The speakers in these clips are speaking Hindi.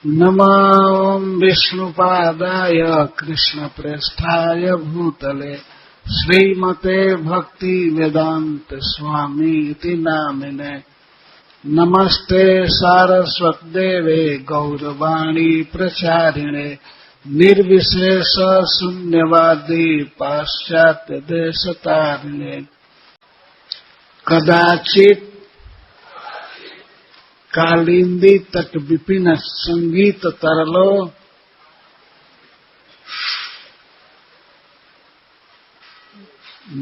नमो विष्णुपादाय कृष्णप्रेष्ठाय भूतले श्रीमते भक्ति वेदांत स्वामी इति नामिने। नमस्ते सारस्वतदेवे गौरवाणी प्रचारिणे निर्विशेष शून्यवादी पाश्चात्य देशतारिणे। कदाचित कालिंदी तट विपिन संगीत तरलो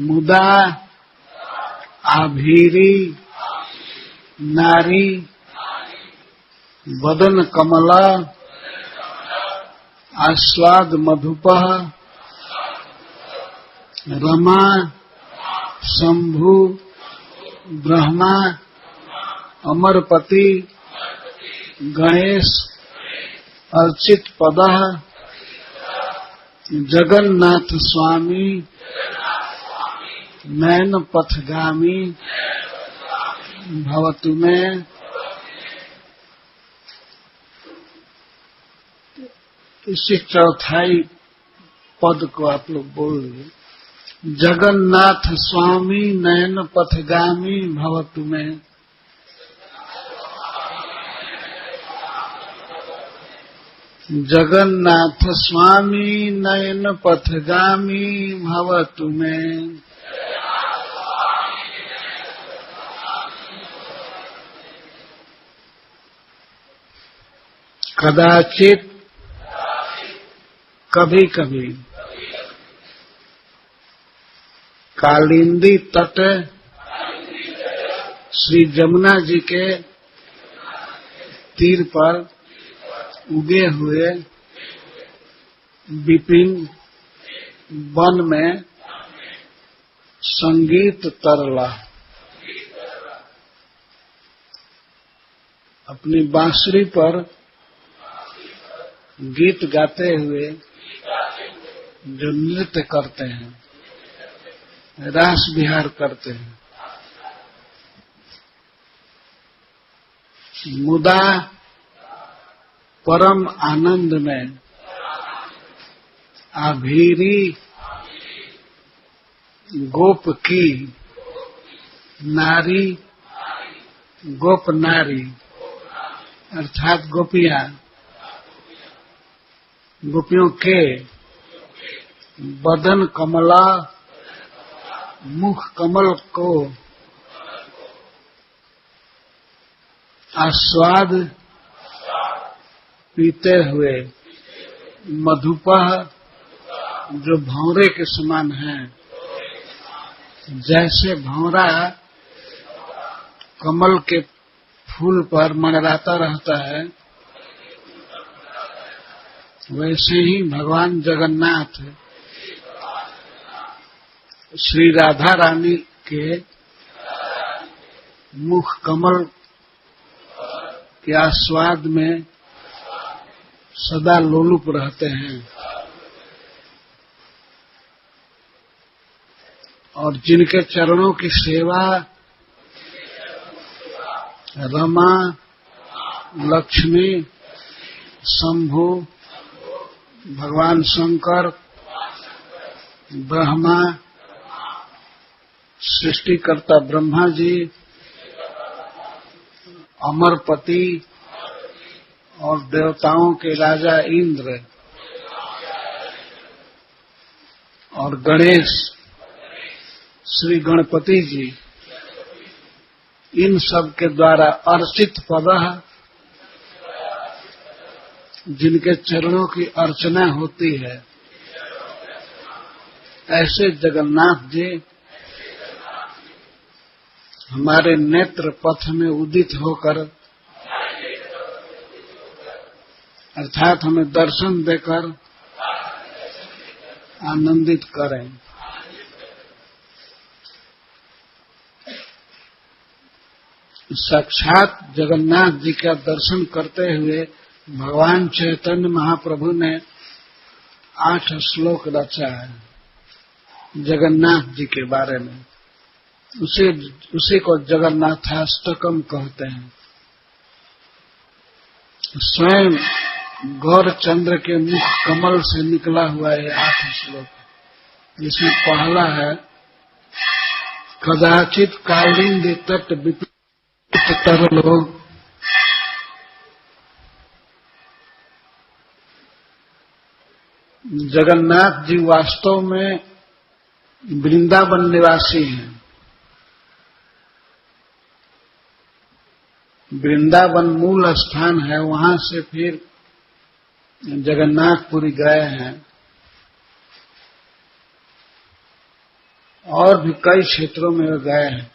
मुदा आभीरी नारी वदन कमला आस्वाद मधुपः रमा शंभु ब्रह्मा अमरपति गणेश अर्चित पदः जगन्नाथ स्वामी नयन पथगामी भवतु में। इसी चौथाई पद को आप लोग बोलिए। जगन्नाथ स्वामी नयन पथगामी भवतु में। जगन्नाथ स्वामी नयन पथगामी भवतु में। कदाचित कभी कभी कालिंदी तट श्री जमुना जी के तीर पर उगे हुए विपिन वन में संगीत तरला अपनी बांसुरी पर गीत गाते हुए जो नृत्य करते हैं, रास विहार करते हैं। मुदा परम आनंद में आभीरी गोप की नारी गोप नारी अर्थात गोपियां गोपियों के बदन कमला मुख कमल को आस्वाद पीते हुए मधुपः जो भंवरे के समान है, जैसे भंवरा कमल के फूल पर मंडराता रहता है, वैसे ही भगवान जगन्नाथ श्री राधा रानी के मुख कमल के आस्वाद में सदा लोलुप रहते हैं और जिनके चरणों की सेवा रमा लक्ष्मी शंभु भगवान शंकर ब्रह्मा सृष्टिकर्ता ब्रह्मा जी अमरपति और देवताओं के राजा इंद्र और गणेश श्री गणपति जी, इन सब के द्वारा अर्चित पदः जिनके चरणों की अर्चना होती है, ऐसे जगन्नाथ जी हमारे नेत्र पथ में उदित होकर अर्थात हमें दर्शन देकर आनंदित करें। साक्षात जगन्नाथ जी का दर्शन करते हुए भगवान चैतन्य महाप्रभु ने 8 श्लोक रचा है जगन्नाथ जी के बारे में। उसी को जगन्नाथाष्टकम कहते हैं। स्वयं गौर चंद्र के मुख कमल से निकला हुआ ये 8 श्लोक, जिसमें पहला है कदाचित कालिंद तट विपरीत तरलो। जगन्नाथ जी वास्तव में वृंदावन निवासी हैं। वृंदावन मूल स्थान है, वहां से फिर जगन्नाथपुरी गए हैं और भी कई क्षेत्रों में गए हैं,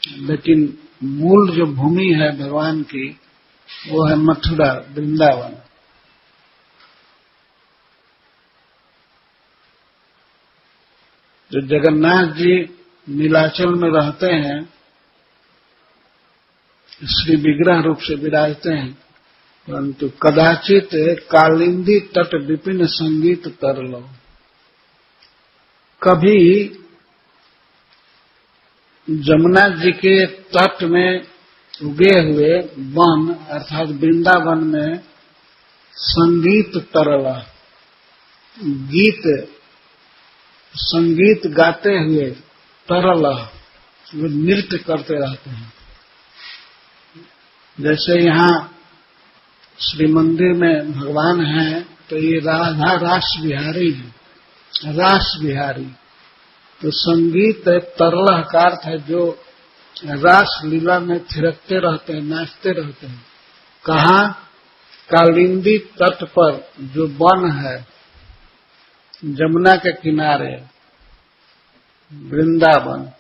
लेकिन मूल जो भूमि है भगवान की वो है मथुरा, वृंदावन। जो जगन्नाथ जी नीलाचल में रहते हैं, श्री विग्रह रूप से विराजते हैं, परंतु कदाचित कालिंदी तट विपिन संगीत तरलो। कभी जमुना जी के तट में उगे हुए वन अर्थात वृंदावन में संगीत तरला, संगीत गाते हुए तरल वो नृत्य करते रहते हैं। जैसे यहाँ श्री मंदिर में भगवान हैं तो ये राधा रास बिहारी है, रास बिहारी। तो संगीत तरल का अर्थ है जो रास लीला में थिरकते रहते हैं, नाचते रहते हैं। कहाँ? कालिंदी तट पर जो वन है जमुना के किनारे, वृंदावन।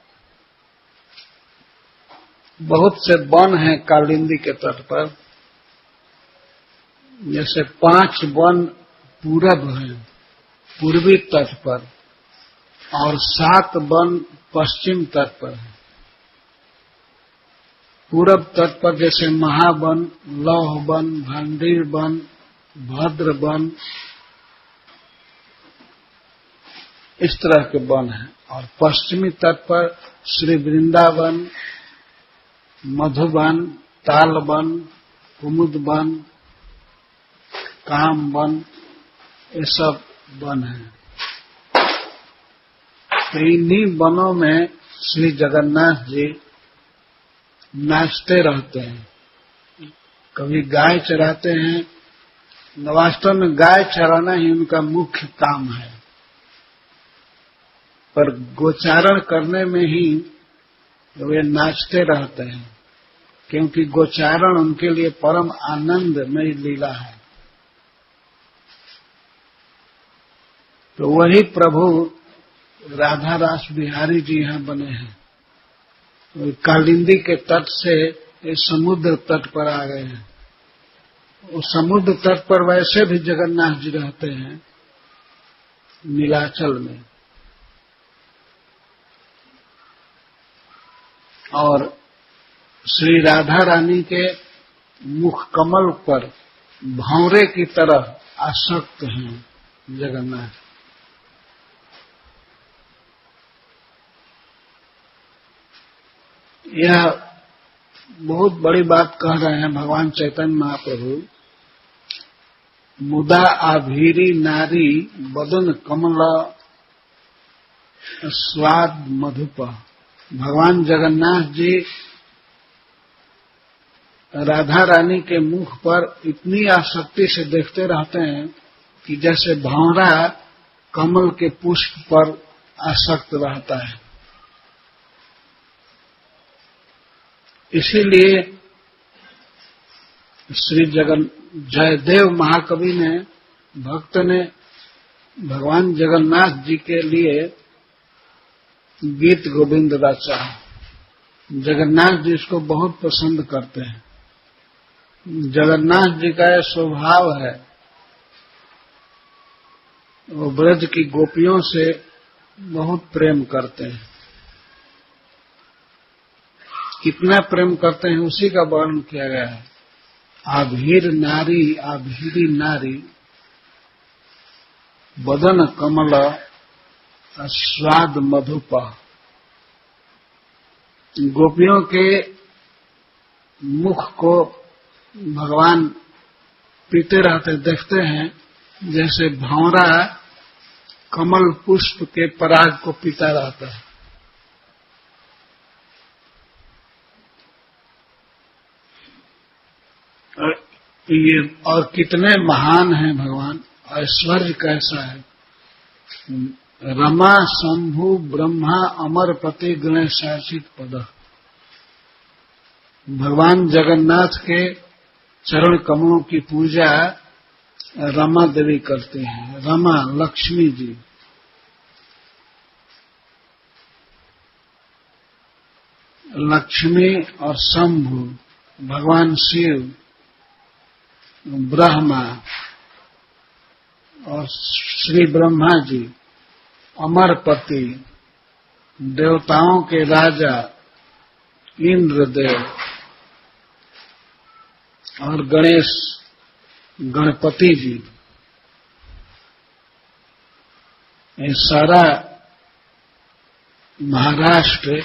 बहुत से वन हैं कालिंदी के तट पर, जैसे 5 वन पूरब हैं पूर्वी तट पर और 7 वन पश्चिम तट पर है। पूरब तट पर जैसे महावन, लौह वन, भांडीर वन, भद्र वन, इस तरह के वन हैं। और पश्चिमी तट पर श्री वृंदावन, मधुवन, तालवन, कुमुद वन, काम वन, ये सब वन हैं। तो इन्हीं वनों में श्री जगन्नाथ जी नाचते रहते हैं। कभी गाय चराते हैं, वास्तव में गाय चराना ही उनका मुख्य काम है, पर गोचारण करने में ही वे नाचते रहते हैं, क्योंकि गोचारण उनके लिए परम आनंदमय लीला है। तो वही प्रभु राधा रास बिहारी जी यहाँ बने हैं। कालिंदी के तट से ये समुद्र तट पर आ गए हैं। उस समुद्र तट पर वैसे भी जगन्नाथ जी रहते हैं नीलाचल में। और श्री राधा रानी के मुख कमल पर भंवरे की तरह आसक्त हैं जगन्नाथ। यह बहुत बड़ी बात कह रहे हैं भगवान चैतन्य महाप्रभु। मुदा आभीरी नारी बदन कमल स्वाद मधुप। भगवान जगन्नाथ जी राधा रानी के मुख पर इतनी आसक्ति से देखते रहते हैं कि जैसे भंवरा कमल के पुष्प पर आसक्त रहता है। इसीलिए श्री जयदेव महाकवि ने, भक्त ने भगवान जगन्नाथ जी के लिए गीत गोविंद रचा। जगन्नाथ जी इसको बहुत पसंद करते हैं। जगन्नाथ जी का यह स्वभाव है, वो ब्रज की गोपियों से बहुत प्रेम करते हैं। कितना प्रेम करते हैं उसी का वर्णन किया गया है। आभीर नारी आभीरी नारी बदन कमल स्वाद मधुपा। गोपियों के मुख को भगवान पीते रहते, देखते हैं जैसे भंवरा कमल पुष्प के पराग को पीता रहता है। और कितने महान हैं भगवान, ऐश्वर्य कैसा है। रमा शंभु ब्रह्मा अमरपति गणेशाचित पद। भगवान जगन्नाथ के चरण कमलों की पूजा रमा देवी करते हैं। रमा लक्ष्मी जी, लक्ष्मी और शंभु भगवान शिव, ब्रह्मा और श्री ब्रह्मा जी, अमरपति देवताओं के राजा इंद्रदेव और गणेश गणपति जी, ये सारा महाराष्ट्र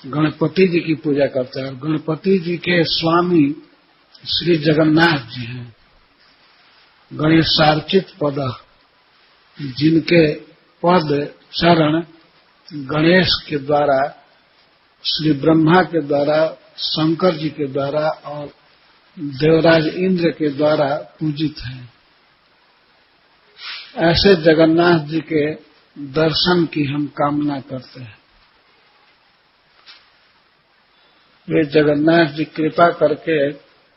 गणपति जी की पूजा करता है। और गणपति जी के स्वामी श्री जगन्नाथ जी हैं। गणेशार्चित पद, जिनके पद चरण गणेश के द्वारा, श्री ब्रह्मा के द्वारा, शंकर जी के द्वारा और देवराज इंद्र के द्वारा पूजित हैं। ऐसे जगन्नाथ जी के दर्शन की हम कामना करते हैं। वे जगन्नाथ जी कृपा करके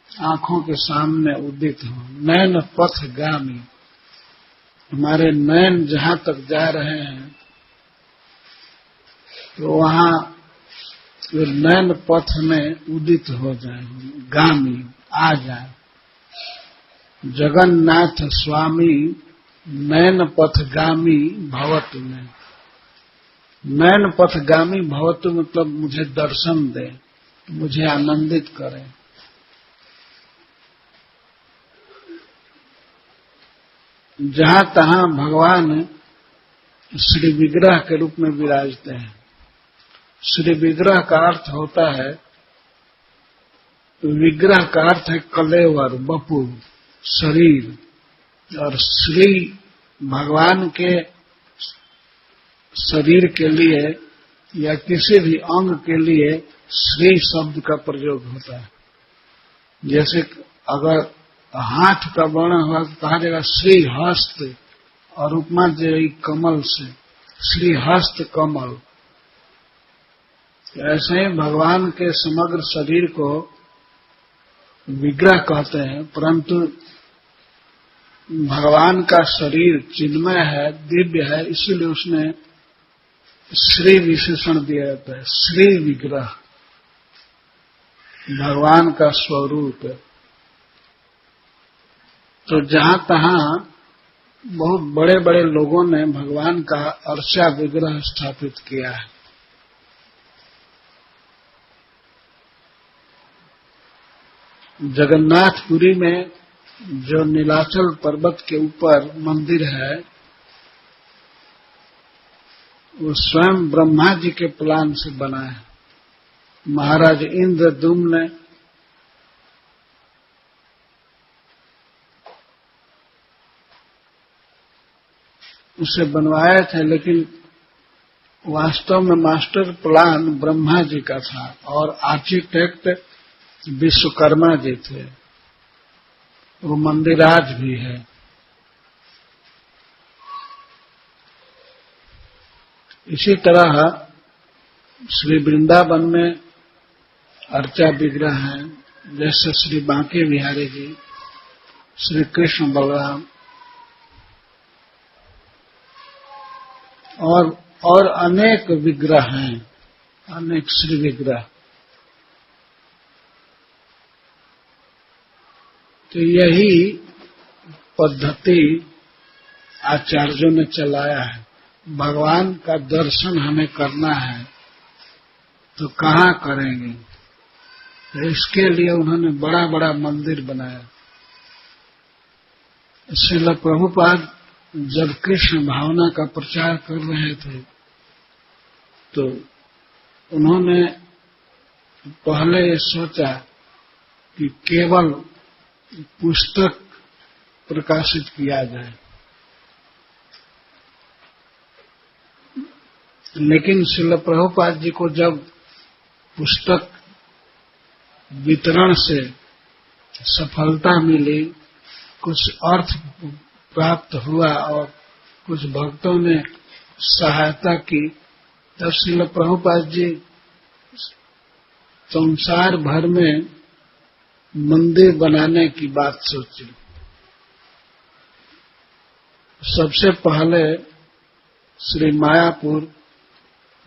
आंखों के सामने उदित हों। नयन पथगामी, हमारे नयन जहां तक जा रहे हैं तो वहां वे नयन पथ में उदित हो जाए, गामी आ जाए। जगन्नाथ स्वामी नयन पथगामी भवतु में। नयन पथगामी भवतु मतलब मुझे दर्शन दे, मुझे आनंदित करें। जहां तहां भगवान श्री विग्रह के रूप में विराजते हैं। श्री विग्रह का अर्थ होता है, विग्रह का अर्थ है कलेवर, बपू, शरीर। और श्री भगवान के शरीर के लिए या किसी भी अंग के लिए श्री शब्द का प्रयोग होता है। जैसे अगर हाथ का वर्णन हुआ तो कहा जाएगा श्री हस्त, और उपमा देगी कमल से, श्री हस्त कमल। ऐसे ही भगवान के समग्र शरीर को विग्रह कहते हैं, परंतु भगवान का शरीर चिन्मय है, दिव्य है, इसीलिए उसने श्री विशेषण दिया जाता है। श्री विग्रह भगवान का स्वरूप है। तो जहां तहां बहुत बड़े बड़े लोगों ने भगवान का अर्चा विग्रह स्थापित किया है। जगन्नाथपुरी में जो नीलाचल पर्वत के ऊपर मंदिर है, वो स्वयं ब्रह्मा जी के प्लान से बना है। महाराज इंद्रद्युम्न ने उसे बनवाए थे, लेकिन वास्तव में मास्टर प्लान ब्रह्मा जी का था और आर्किटेक्ट विश्वकर्मा जी थे। वो मंदिर आज भी है। इसी तरह श्री वृंदावन में अर्चा विग्रह हैं, जैसे श्री बांके बिहारी जी, श्री कृष्ण बलराम और अनेक विग्रह हैं, अनेक श्री विग्रह। तो यही पद्धति आचार्यों ने चलाया है। भगवान का दर्शन हमें करना है तो कहाँ करेंगे, तो इसके लिए उन्होंने बड़ा बड़ा मंदिर बनाया। श्रील प्रभुपाद जब कृष्ण भावना का प्रचार कर रहे थे तो उन्होंने पहले ये सोचा कि केवल पुस्तक प्रकाशित किया जाए। लेकिन श्रील प्रभुपाद जी को जब पुस्तक वितरण से सफलता मिली, कुछ अर्थ प्राप्त हुआ और कुछ भक्तों ने सहायता की, तब श्रील प्रभुपाद जी संसार भर में मंदिर बनाने की बात सोची। सबसे पहले श्री मायापुर,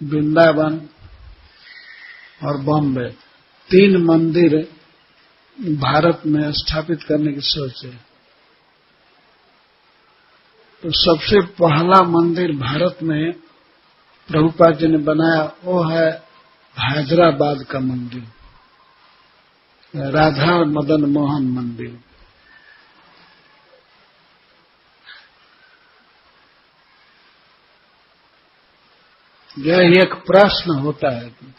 वृंदावन और बॉम्बे 3 मंदिर भारत में स्थापित करने की सोच है। तो सबसे पहला मंदिर भारत में प्रभुपाद जी ने बनाया वो है हैदराबाद का मंदिर, राधा मदन मोहन मंदिर। यह एक प्रश्न होता है कि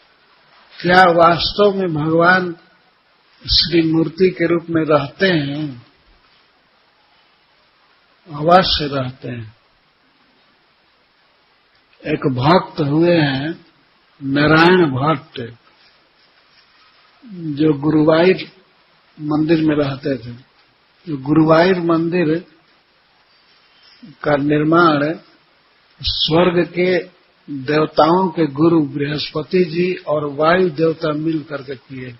क्या वास्तव में भगवान श्री मूर्ति के रूप में रहते हैं? अवश्य रहते हैं। एक भक्त हुए हैं नारायण भट्ट, जो गुरुवायूर मंदिर में रहते थे। जो गुरुवायूर मंदिर का निर्माण स्वर्ग के देवताओं के गुरु बृहस्पति जी और वायु देवता मिल करके किए।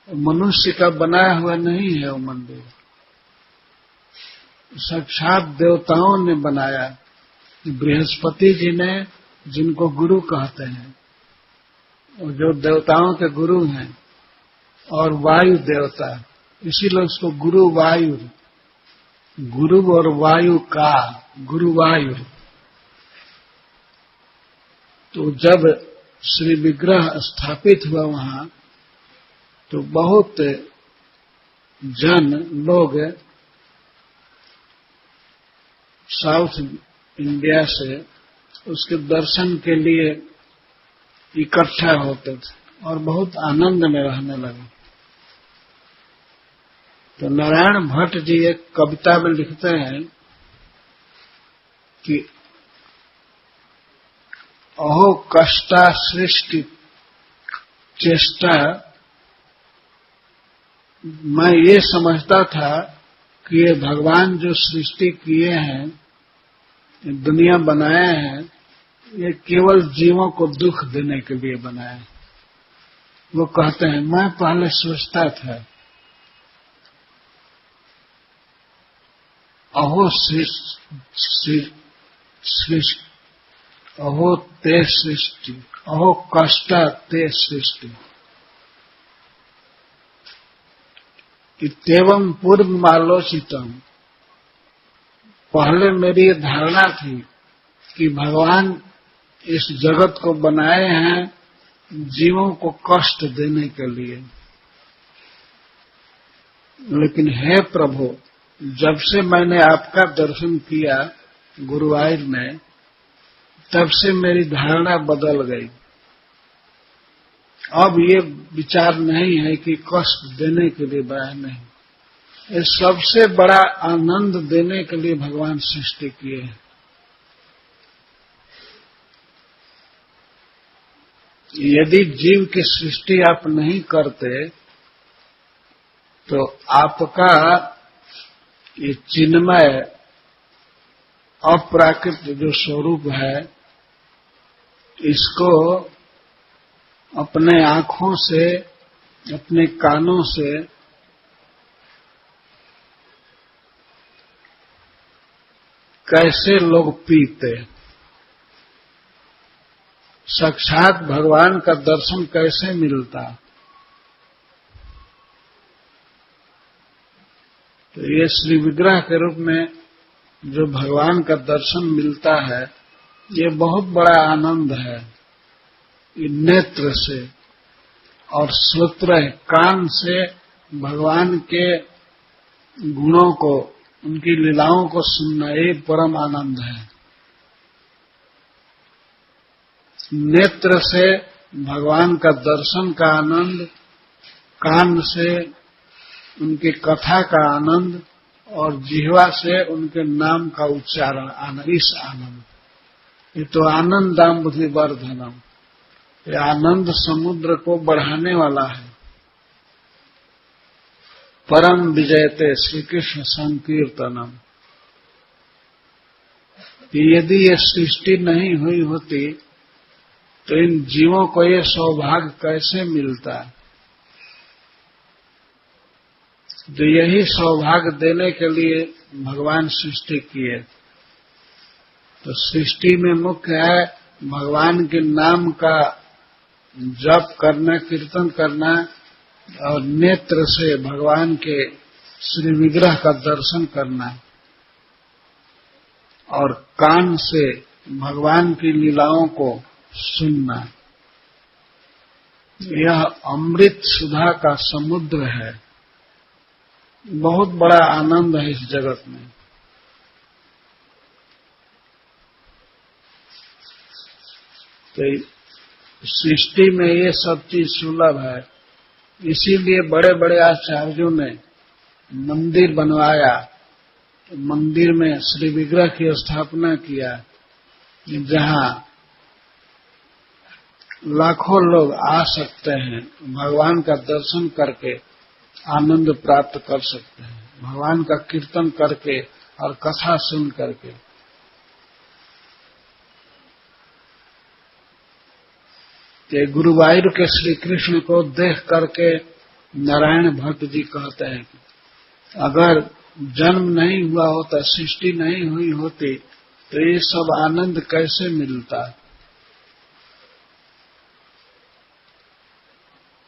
मनुष्य का बनाया हुआ नहीं है वो मंदिर, साक्षात देवताओं ने बनाया। बृहस्पति जी ने, जिनको गुरु कहते हैं, जो देवताओं के गुरु हैं, और वायु देवता, इसीलिए उसको गुरु वायु, गुरु और वायु का गुरुवायु। तो जब श्री विग्रह स्थापित हुआ वहां, तो बहुत जन लोग साउथ इंडिया से उसके दर्शन के लिए इकट्ठा होते थे और बहुत आनंद में रहने लगे। तो नारायण भट्ट जी एक कविता में लिखते हैं कि अहो कष्टा सृष्टि चेष्टा, मैं ये समझता था कि ये भगवान जो सृष्टि किए हैं, दुनिया बनाए हैं, ये केवल जीवों को दुख देने के लिए बनाए। वो कहते हैं मैं पहले सोचता था अहो सृष्टि, अहो ते सृष्टि, अहो कष्टा ते सृष्टि, इत्येवं पूर्वमालोचितम्। पहले मेरी ये धारणा थी कि भगवान इस जगत को बनाए हैं जीवों को कष्ट देने के लिए। लेकिन हे प्रभु, जब से मैंने आपका दर्शन किया गुरुवायूर में, तब से मेरी धारणा बदल गई। अब ये विचार नहीं है कि कष्ट देने के लिए बनाया, नहीं, ये सबसे बड़ा आनंद देने के लिए भगवान सृष्टि किए हैं। यदि जीव की सृष्टि आप नहीं करते तो आपका ये चिन्मय अप्राकृत जो स्वरूप है, इसको अपने आंखों से, अपने कानों से कैसे लोग पीते, साक्षात भगवान का दर्शन कैसे मिलता। तो ये श्री विग्रह के रूप में जो भगवान का दर्शन मिलता है, ये बहुत बड़ा आनंद है। ये नेत्र से और श्रोत्र कान से भगवान के गुणों को, उनकी लीलाओं को सुनना, ये परम आनंद है। नेत्र से भगवान का दर्शन का आनंद, कान से उनकी कथा का आनंद, और जिह्वा से उनके नाम का उच्चारण आनंद, इस आनंद, ये तो आनंदामृति वर्धनम, ये आनंद समुद्र को बढ़ाने वाला है। परम विजयते श्री कृष्ण संकीर्तनम। यदि ये सृष्टि नहीं हुई होती तो इन जीवों को ये सौभाग्य कैसे मिलता? तो यही सौभाग्य देने के लिए भगवान सृष्टि किए। तो सृष्टि में मुख्य है भगवान के नाम का जप करना, कीर्तन करना, और नेत्र से भगवान के श्री विग्रह का दर्शन करना, और कान से भगवान की लीलाओं को सुनना। यह अमृत सुधा का समुद्र है। बहुत बड़ा आनंद है इस जगत में। तो सृष्टि में ये सब चीज सुलभ है, इसीलिए बड़े बड़े आचार्यों ने मंदिर बनवाया, मंदिर में श्री विग्रह की स्थापना किया, जहां लाखों लोग आ सकते हैं, भगवान का दर्शन करके आनंद प्राप्त कर सकते हैं, भगवान का कीर्तन करके और कथा सुन करके। कि गुरुवायूर के श्री कृष्ण को देख करके नारायण भट्ट जी कहते हैं कि अगर जन्म नहीं हुआ होता, सृष्टि नहीं हुई होती तो ये सब आनंद कैसे मिलता?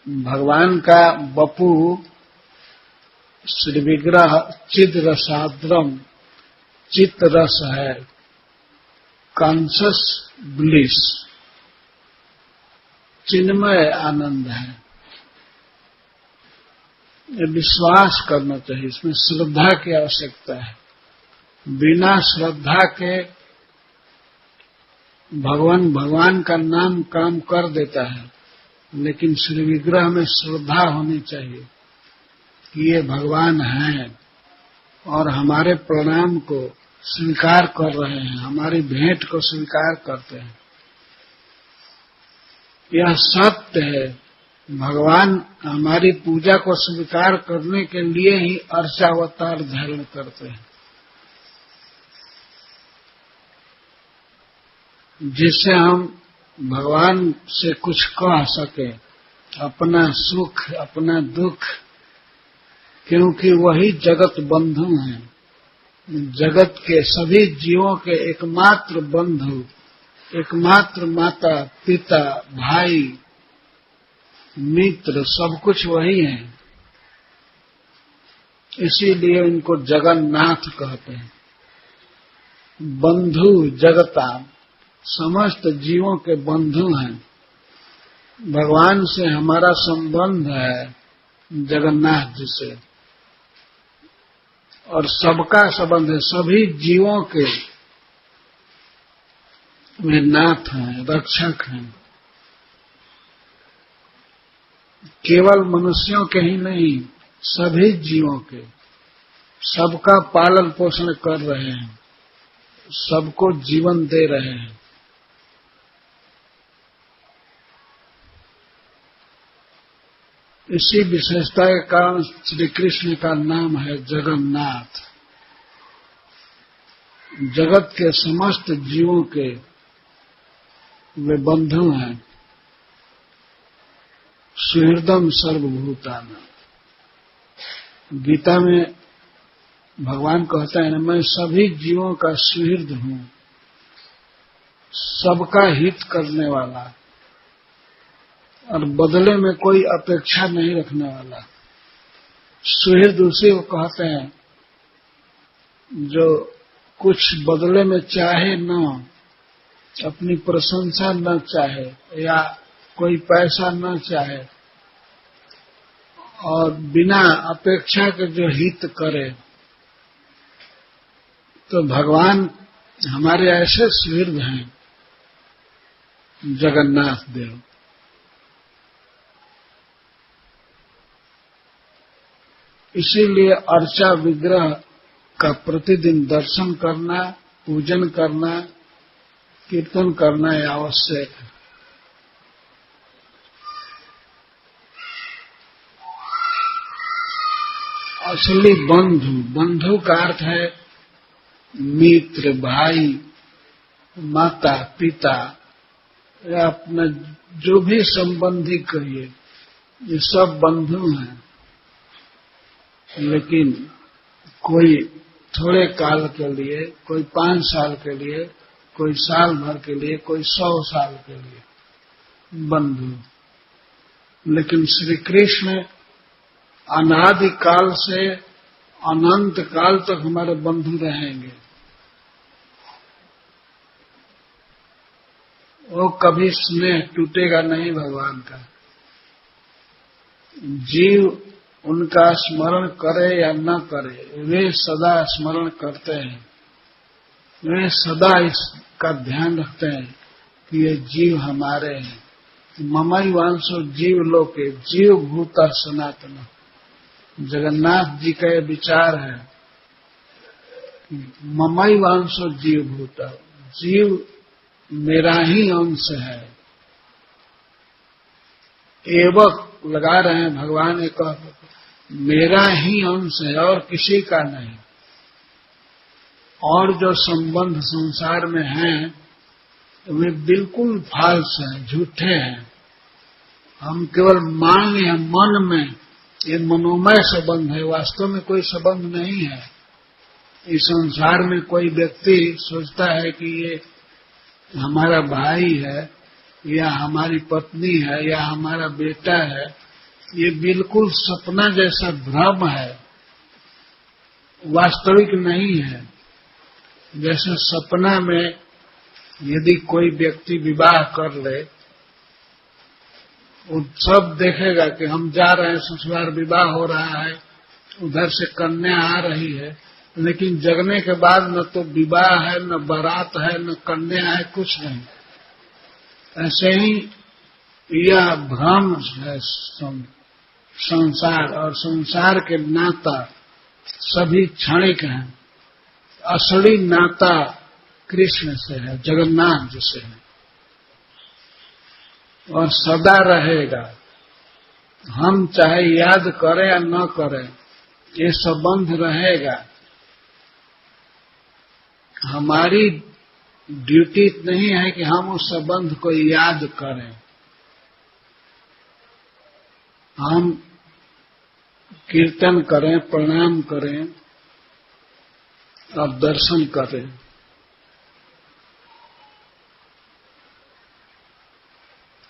भगवान का बपू श्री विग्रह चिद रसाद्रम, चित्त रस है, कॉन्शस ब्लिस, चिन्मय आनंद है। ये विश्वास करना चाहिए, इसमें श्रद्धा की आवश्यकता है। बिना श्रद्धा के भगवान का नाम काम कर देता है, लेकिन श्री विग्रह में श्रद्धा होनी चाहिए कि ये भगवान हैं और हमारे प्रणाम को स्वीकार कर रहे हैं, हमारी भेंट को स्वीकार करते हैं। यह सत्य है। भगवान हमारी पूजा को स्वीकार करने के लिए ही अर्चावतार धारण करते हैं, जिससे हम भगवान से कुछ कह सके, अपना सुख, अपना दुख, क्योंकि वही जगत बंधु हैं। जगत के सभी जीवों के एकमात्र बंधु, एकमात्र माता, पिता, भाई, मित्र, सब कुछ वही है। इसीलिए इनको जगन्नाथ कहते हैं। बंधु जगता, समस्त जीवों के बंधु हैं। भगवान से हमारा संबंध है जगन्नाथ जी से, और सबका संबंध है, सभी जीवों के वे नाथ हैं, रक्षक हैं। केवल मनुष्यों के ही नहीं, सभी जीवों के, सबका पालन पोषण कर रहे हैं, सबको जीवन दे रहे हैं। इसी विशेषता के कारण श्री कृष्ण का नाम है जगन्नाथ। जगत के समस्त जीवों के वे बंधु हैं। सुहृदम सर्वभूतानां, गीता में भगवान कहते हैं, मैं सभी जीवों का सुहृद हूं, सबका हित करने वाला, और बदले में कोई अपेक्षा नहीं रखने वाला। सुहृद उसी को कहते हैं जो कुछ बदले में चाहे न, अपनी प्रशंसा न चाहे या कोई पैसा न चाहे, और बिना अपेक्षा के जो हित करे। तो भगवान हमारे ऐसे सुहृद हैं जगन्नाथ देव। इसीलिए अर्चा विग्रह का प्रतिदिन दर्शन करना, पूजन करना, कीर्तन करना यह आवश्यक है। असली बंधु, बंधु का अर्थ है मित्र, भाई, माता, पिता या अपना जो भी संबंधी कहिए, ये सब बंधु हैं। लेकिन कोई थोड़े काल के लिए, कोई 5 साल के लिए, कोई साल भर के लिए, कोई 100 साल के लिए बंधु। लेकिन श्री कृष्ण अनादि काल से अनंत काल तक हमारे बंधु रहेंगे। वो कभी स्नेह टूटेगा नहीं भगवान का। जीव उनका स्मरण करे या न करे, वे सदा स्मरण करते हैं। वे सदा इसका ध्यान रखते हैं कि ये जीव हमारे हैं। ममई वांसो जीव लोके जीव भूता सनातन। जगन्नाथ जी का ये विचार है, ममई वांसो जीव भूता, जीव मेरा ही अंश है। एवक लगा रहे हैं भगवान, एक मेरा ही अंश है और किसी का नहीं। और जो संबंध संसार में हैं वे बिल्कुल फाल्स हैं, झूठे हैं। हम केवल मान लें मन में ये मनोमय संबंध है, वास्तव में कोई संबंध नहीं है। इस संसार में कोई व्यक्ति सोचता है कि ये हमारा भाई है या हमारी पत्नी है या हमारा बेटा है, ये बिल्कुल सपना जैसा भ्रम है, वास्तविक नहीं है। जैसे सपना में यदि कोई व्यक्ति विवाह कर ले, वो सब देखेगा कि हम जा रहे हैं ससुराल, विवाह हो रहा है, उधर से कन्या आ रही है, लेकिन जगने के बाद न तो विवाह है, न बारात है, न कन्या है, कुछ नहीं। ऐसे ही यह भ्रम है संसार, और संसार के नाता सभी क्षणिक हैं। असली नाता कृष्ण से है, जगन्नाथ जी से है, और सदा रहेगा। हम चाहे याद करें या न करें, ये संबंध रहेगा। हमारी ड्यूटी नहीं है कि हम उस संबंध को याद करें, हम कीर्तन करें, प्रणाम करें और दर्शन करें।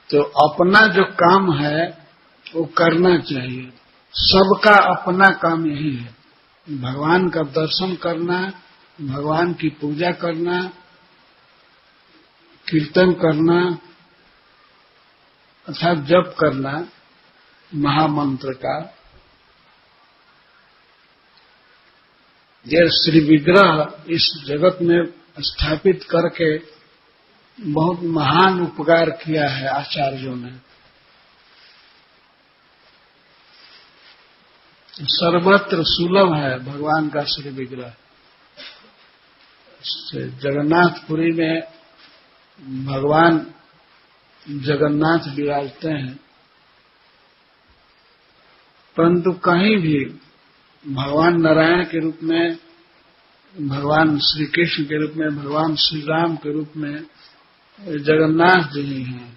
तो अपना जो काम है वो करना चाहिए। सबका अपना काम यही है, भगवान का दर्शन करना, भगवान की पूजा करना, कीर्तन करना अर्थात जप करना महामंत्र का। यह श्री विग्रह इस जगत में स्थापित करके बहुत महान उपकार किया है आचार्यों ने। सर्वत्र सुलभ है भगवान का श्री विग्रह। जगन्नाथपुरी में भगवान जगन्नाथ विराजते हैं, परंतु कहीं भी भगवान नारायण के रूप में, भगवान श्री कृष्ण के रूप में, भगवान श्री राम के रूप में जगन्नाथ जी ही हैं।